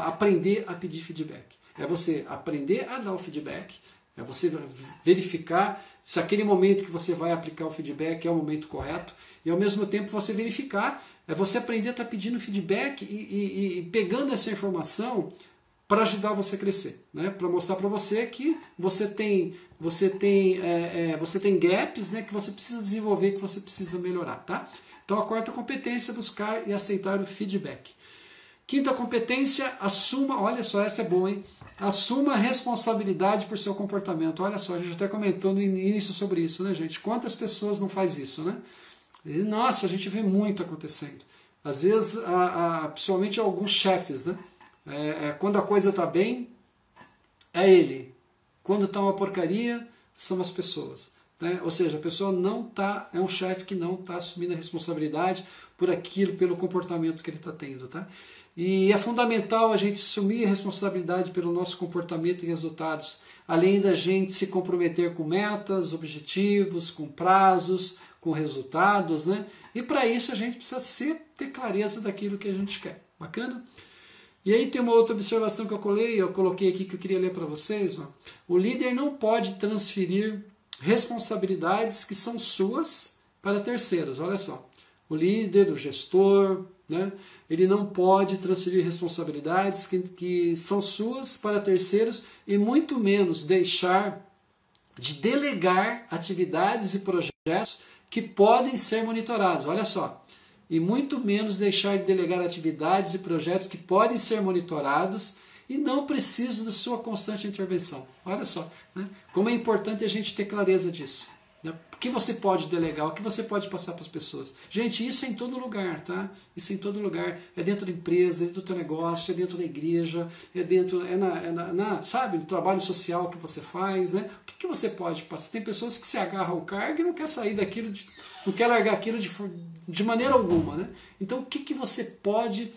aprender a pedir feedback, é você aprender a dar o feedback, é você verificar se aquele momento que você vai aplicar o feedback é o momento correto, e ao mesmo tempo você verificar, é você aprender a estar pedindo feedback e pegando essa informação para ajudar você a crescer, né? Para mostrar para você que você tem gaps, né, que você precisa desenvolver, que você precisa melhorar. Tá? Então a quarta competência é buscar e aceitar o feedback. Quinta competência, assuma, olha só, essa é boa, hein? Assuma a responsabilidade por seu comportamento. Olha só, a gente até comentou no início sobre isso, né, gente? Quantas pessoas não faz isso, né? E, nossa, a gente vê muito acontecendo. Às vezes, principalmente alguns chefes, né? Quando a coisa está bem, é ele. Quando está uma porcaria, são as pessoas. Né? Ou seja, a pessoa não está, é um chefe que não está assumindo a responsabilidade por aquilo, pelo comportamento que ele está tendo. Tá? E é fundamental a gente assumir a responsabilidade pelo nosso comportamento e resultados, além da gente se comprometer com metas, objetivos, com prazos, com resultados, né? E para isso a gente precisa ter clareza daquilo que a gente quer. Bacana? E aí tem uma outra observação que eu coloquei aqui que eu queria ler para vocês. Ó. O líder não pode transferir responsabilidades que são suas para terceiros. Olha só. O líder, o gestor, né? Ele não pode transferir responsabilidades que são suas para terceiros e muito menos deixar de delegar atividades e projetos que podem ser monitorados, olha só, e muito menos deixar de delegar atividades e projetos que podem ser monitorados e não precisam da sua constante intervenção. Olha só, né? Como é importante a gente ter clareza disso. Né? O que você pode delegar, o que você pode passar para as pessoas. Gente, isso é em todo lugar, tá? Isso é em todo lugar. É dentro da empresa, é dentro do teu negócio, é dentro da igreja, sabe, no trabalho social que você faz, né? O que você pode passar? Tem pessoas que se agarram ao cargo e não quer sair daquilo, não quer largar aquilo de maneira alguma, né? Então, o que você pode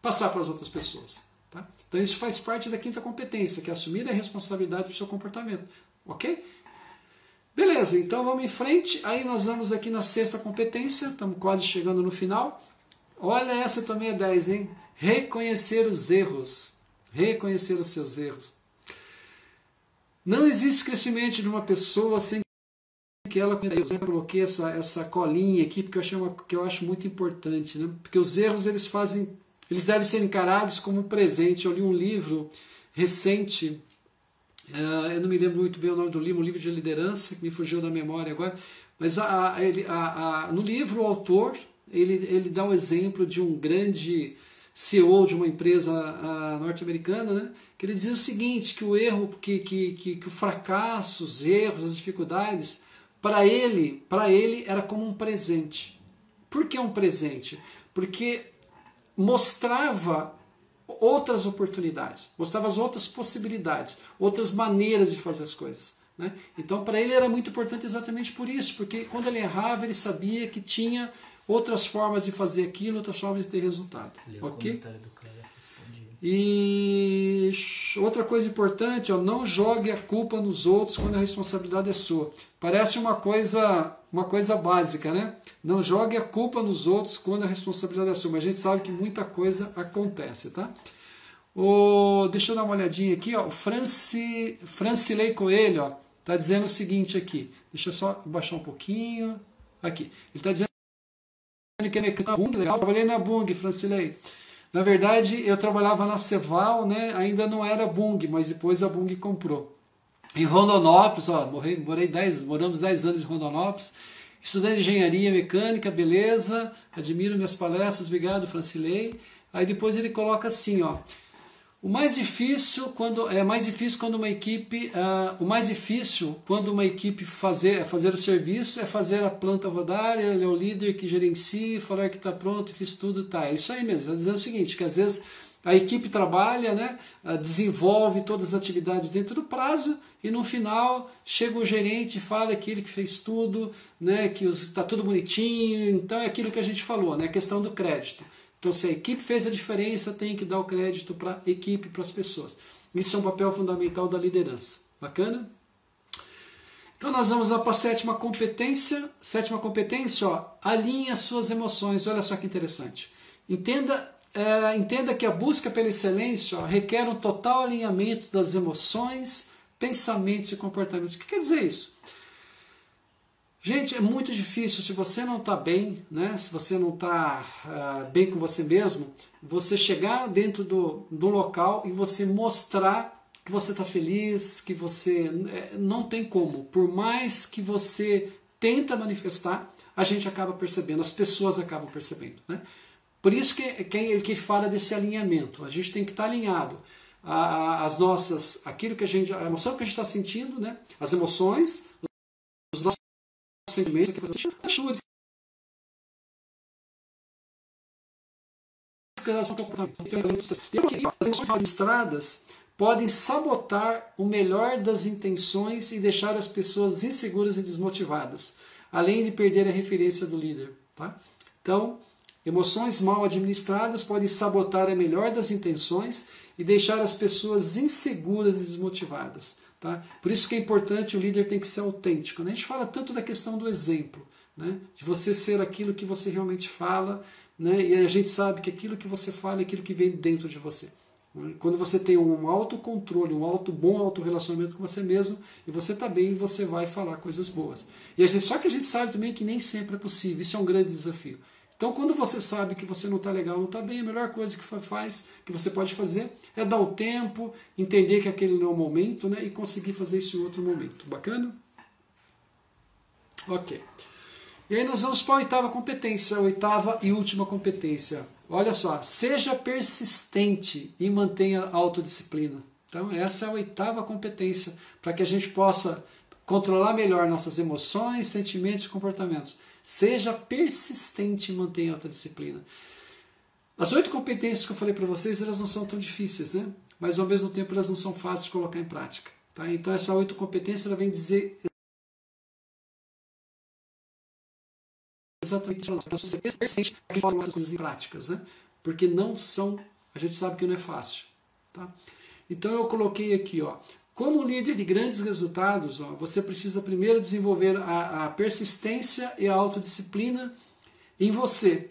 passar para as outras pessoas? Tá? Então, isso faz parte da quinta competência, que é assumir a responsabilidade do seu comportamento. Ok? Beleza, então vamos em frente. Aí nós vamos aqui na sexta competência, estamos quase chegando no final. Olha, essa também é 10, hein? Reconhecer os erros. Reconhecer os seus erros. Não existe crescimento de uma pessoa sem que ela... Eu coloquei essa colinha aqui porque eu acho muito importante, né? Porque os erros eles fazem eles devem ser encarados como um presente. Eu li um livro recente, eu não me lembro muito bem o nome do livro, um livro de liderança, que me fugiu da memória agora, mas no livro o autor ele dá o exemplo de um grande CEO de uma empresa norte-americana, né, que ele dizia o seguinte, que o erro, que o fracasso, os erros, as dificuldades, para ele era como um presente. Por que um presente? Porque mostrava outras oportunidades, mostrava as outras possibilidades, outras maneiras de fazer as coisas. Né? Então, para ele era muito importante exatamente por isso, porque quando ele errava, ele sabia que tinha outras formas de fazer aquilo, outras formas de ter resultado. Ok? E outra coisa importante, ó, não jogue a culpa nos outros quando a responsabilidade é sua. Parece uma coisa básica, né? Não jogue a culpa nos outros quando a responsabilidade é sua, mas a gente sabe que muita coisa acontece, tá? Deixa eu dar uma olhadinha aqui, ó, o Francilei Coelho, ó, tá dizendo o seguinte aqui, deixa eu só baixar um pouquinho, aqui, ele está dizendo que é mecânico, legal, trabalhei na Bung, Francilei. Na verdade, eu trabalhava na Ceval, né? Ainda não era Bung, mas depois a Bung comprou. Em Rondonópolis, ó, moramos 10 anos em Rondonópolis, estudei engenharia mecânica, beleza, admiro minhas palestras, obrigado, Francilei. Aí depois ele coloca assim, ó, o mais difícil quando uma equipe fazer o serviço é fazer a planta rodar, ele é o líder que gerencia, falar que está pronto, fiz tudo, tá. É isso aí mesmo, está dizendo o seguinte, que às vezes a equipe trabalha, né, desenvolve todas as atividades dentro do prazo e no final chega o gerente e fala que ele que fez tudo, né, que está tudo bonitinho, então é aquilo que a gente falou, né, a questão do crédito. Então, se a equipe fez a diferença, tem que dar o crédito para a equipe, para as pessoas. Isso é um papel fundamental da liderança. Bacana? Então, nós vamos lá para a sétima competência. Sétima competência, ó, alinhe as suas emoções. Olha só que interessante. Entenda que a busca pela excelência, ó, requer um total alinhamento das emoções, pensamentos e comportamentos. O que quer dizer isso? Gente, é muito difícil, se você não está bem, né? Se você não está bem com você mesmo, você chegar dentro do local e você mostrar que você está feliz, que você não tem como. Por mais que você tenta manifestar, a gente acaba percebendo, as pessoas acabam percebendo. Né? Por isso que ele fala desse alinhamento. A gente tem que estar alinhado. A emoção que a gente está sentindo, né? As emoções, os nossos sentimentos, atitudes, as emoções administradas podem sabotar o melhor das intenções e deixar as pessoas inseguras e desmotivadas, além de perder a referência do líder. Tá? Então, emoções mal administradas podem sabotar a melhor das intenções e deixar as pessoas inseguras e desmotivadas. Tá? Por isso que é importante, o líder tem que ser autêntico. Né? A gente fala tanto da questão do exemplo, né? De você ser aquilo que você realmente fala, né? E a gente sabe que aquilo que você fala é aquilo que vem dentro de você. Quando você tem um autocontrole, bom autorrelacionamento com você mesmo, e você está bem, você vai falar coisas boas. Só que a gente sabe também que nem sempre é possível, isso é um grande desafio. Então, quando você sabe que você não está legal, não está bem, a melhor coisa que você pode fazer é dar um tempo, entender que aquele não é o momento, né, e conseguir fazer isso em outro momento. Bacana? Ok. E aí nós vamos para a oitava competência, a oitava e última competência. Olha só, seja persistente e mantenha a autodisciplina. Então, essa é a oitava competência, para que a gente possa controlar melhor nossas emoções, sentimentos e comportamentos. Seja persistente e mantenha a autodisciplina. As 8 competências que eu falei para vocês, elas não são tão difíceis, né? Mas ao mesmo tempo elas não são fáceis de colocar em prática. Tá? Então essa 8 competências ela vem dizer exatamente para ser persistente para que coloque as coisas em práticas, né? Porque não são, a gente sabe que não é fácil. Tá? Então eu coloquei aqui, ó. Como líder de grandes resultados, ó, você precisa primeiro desenvolver a persistência e a autodisciplina em você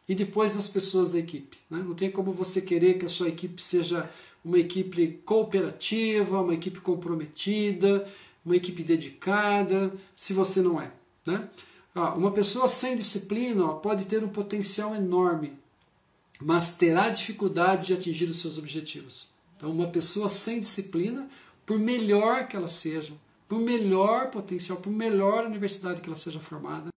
e depois nas pessoas da equipe. Né? Não tem como você querer que a sua equipe seja uma equipe cooperativa, uma equipe comprometida, uma equipe dedicada, se você não é. Né? Uma pessoa sem disciplina pode ter um potencial enorme, mas terá dificuldade de atingir os seus objetivos. Então, uma pessoa sem disciplina, por melhor que ela seja, por melhor potencial, por melhor universidade que ela seja formada,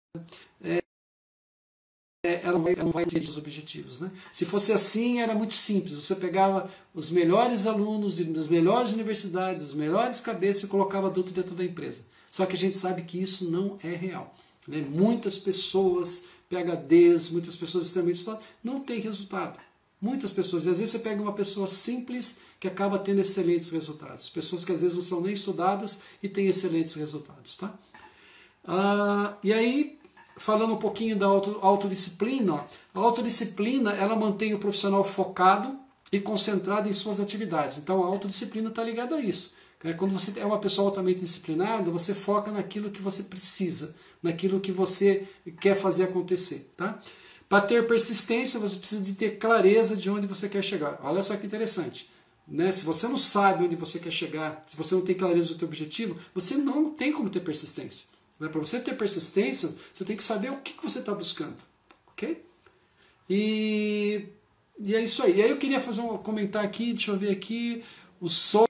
ela não vai atingir os objetivos. Né? Se fosse assim, era muito simples. Você pegava os melhores alunos das melhores universidades, as melhores cabeças e colocava tudo dentro da empresa. Só que a gente sabe que isso não é real. Né? Muitas pessoas, PhDs, muitas pessoas extremamente estudadas, não têm resultado. Muitas pessoas. E às vezes você pega uma pessoa simples que acaba tendo excelentes resultados. Pessoas que às vezes não são nem estudadas e têm excelentes resultados. Tá? E aí, falando um pouquinho da autodisciplina, ó, a autodisciplina ela mantém o profissional focado e concentrado em suas atividades. Então a autodisciplina está ligada a isso. Quando você é uma pessoa altamente disciplinada, você foca naquilo que você precisa, naquilo que você quer fazer acontecer. Tá? Para ter persistência, você precisa de ter clareza de onde você quer chegar. Olha só que interessante. Né? Se você não sabe onde você quer chegar, se você não tem clareza do seu objetivo, você não tem como ter persistência. Para você ter persistência, você tem que saber o que você está buscando. Ok? E é isso aí. E aí eu queria fazer um comentário aqui, deixa eu ver aqui, o Souza,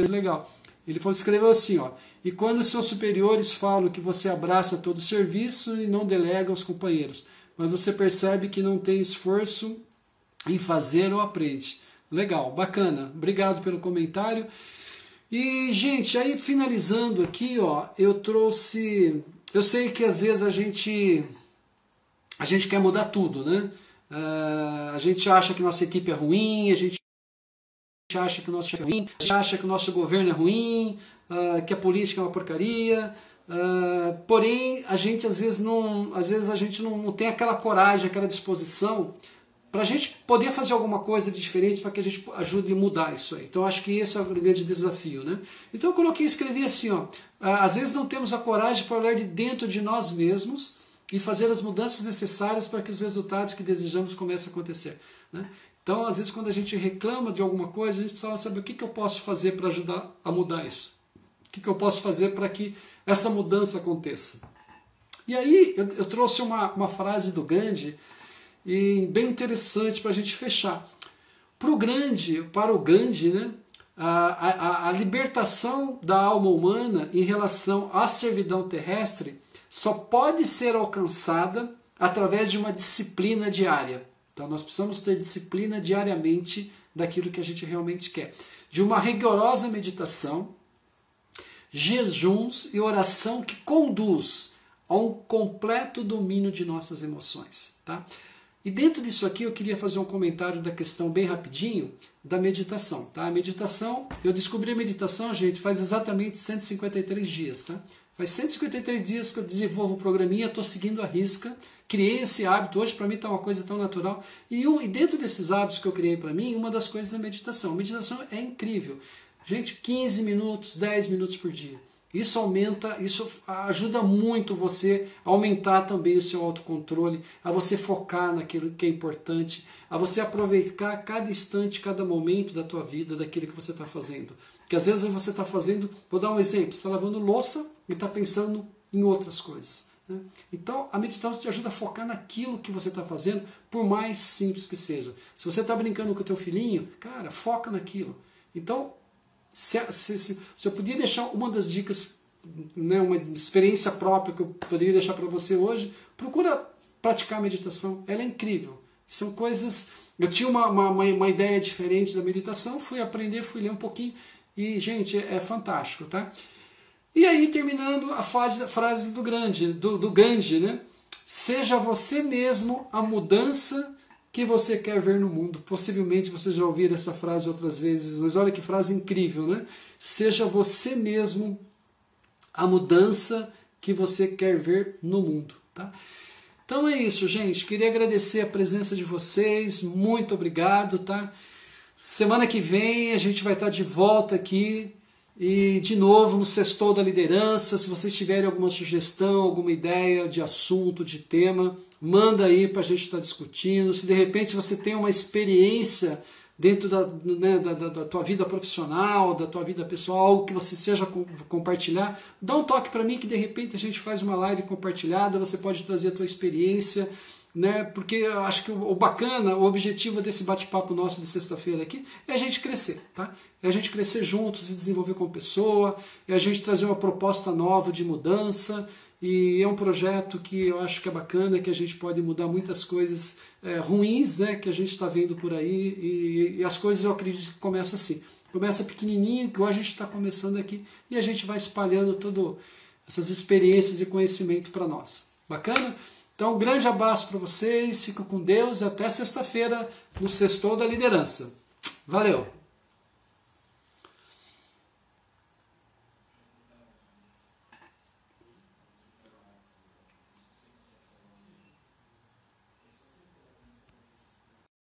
legal. Ele escreveu assim, ó, e quando seus superiores falam que você abraça todo o serviço e não delega aos companheiros, mas você percebe que não tem esforço em fazer ou aprende. Legal, bacana. Obrigado pelo comentário. E, gente, aí finalizando aqui, ó, eu trouxe... Eu sei que às vezes a gente quer mudar tudo, né? A gente acha que nossa equipe é ruim, a gente acha que o nosso chefe é ruim, a gente acha que o nosso governo é ruim, que a política é uma porcaria, porém a gente às vezes a gente não tem aquela coragem, aquela disposição para a gente poder fazer alguma coisa de diferente para que a gente ajude a mudar isso aí. Então acho que esse é o grande desafio. Né? Então eu escrevi assim, ó, às vezes não temos a coragem para olhar de dentro de nós mesmos e fazer as mudanças necessárias para que os resultados que desejamos comecem a acontecer. Né? Então, às vezes, quando a gente reclama de alguma coisa, a gente precisava saber o que eu posso fazer para ajudar a mudar isso. O que eu posso fazer para que essa mudança aconteça. E aí, eu trouxe uma frase do Gandhi, e bem interessante para a gente fechar. Para o Gandhi, né, a libertação da alma humana em relação à servidão terrestre só pode ser alcançada através de uma disciplina diária. Então nós precisamos ter disciplina diariamente daquilo que a gente realmente quer. De uma rigorosa meditação, jejuns e oração que conduz a um completo domínio de nossas emoções. Tá? E dentro disso aqui eu queria fazer um comentário da questão bem rapidinho da meditação. Tá? A meditação, eu descobri a meditação, gente, faz exatamente 153 dias. Tá? Faz 153 dias que eu desenvolvo o programinha, estou seguindo a risca, criei esse hábito, hoje para mim está uma coisa tão natural. E dentro desses hábitos que eu criei para mim, uma das coisas é a meditação. A meditação é incrível. Gente, 15 minutos, 10 minutos por dia. Isso ajuda muito você a aumentar também o seu autocontrole, a você focar naquilo que é importante, a você aproveitar cada instante, cada momento da tua vida, daquilo que você está fazendo. Porque às vezes você está fazendo, vou dar um exemplo, você está lavando louça e está pensando em outras coisas. Né? Então a meditação te ajuda a focar naquilo que você está fazendo, por mais simples que seja. Se você está brincando com o teu filhinho, cara, foca naquilo. Então, se eu podia deixar uma das dicas, né, uma experiência própria que eu poderia deixar para você hoje, procura praticar a meditação, ela é incrível. São coisas... Eu tinha uma ideia diferente da meditação, fui aprender, fui ler um pouquinho e, gente, é fantástico. Tá? E aí, terminando a frase do Gandhi, né? Seja você mesmo a mudança que você quer ver no mundo. Possivelmente você já ouviu essa frase outras vezes, mas olha que frase incrível, né? Seja você mesmo a mudança que você quer ver no mundo. Tá? Então é isso, gente. Queria agradecer a presença de vocês. Muito obrigado. Tá? Semana que vem a gente vai estar de volta aqui. E, de novo, no Sextou da Liderança. Se vocês tiverem alguma sugestão, alguma ideia de assunto, de tema, manda aí para a gente estar discutindo. Se de repente você tem uma experiência dentro da tua vida profissional, da tua vida pessoal, algo que você seja compartilhar, dá um toque para mim que de repente a gente faz uma live compartilhada, você pode trazer a tua experiência né? Porque eu acho que o bacana, o objetivo desse bate-papo nosso de sexta-feira aqui é a gente crescer, tá? É a gente crescer juntos e desenvolver como pessoa, é a gente trazer uma proposta nova de mudança, e é um projeto que eu acho que é bacana, que a gente pode mudar muitas coisas ruins, né, que a gente está vendo por aí, e as coisas eu acredito que começam assim. Começa pequenininho, igual a gente está começando aqui, e a gente vai espalhando todas essas experiências e conhecimento para nós. Bacana? Então, um grande abraço para vocês, fico com Deus e até sexta-feira no Sextou da Liderança. Valeu!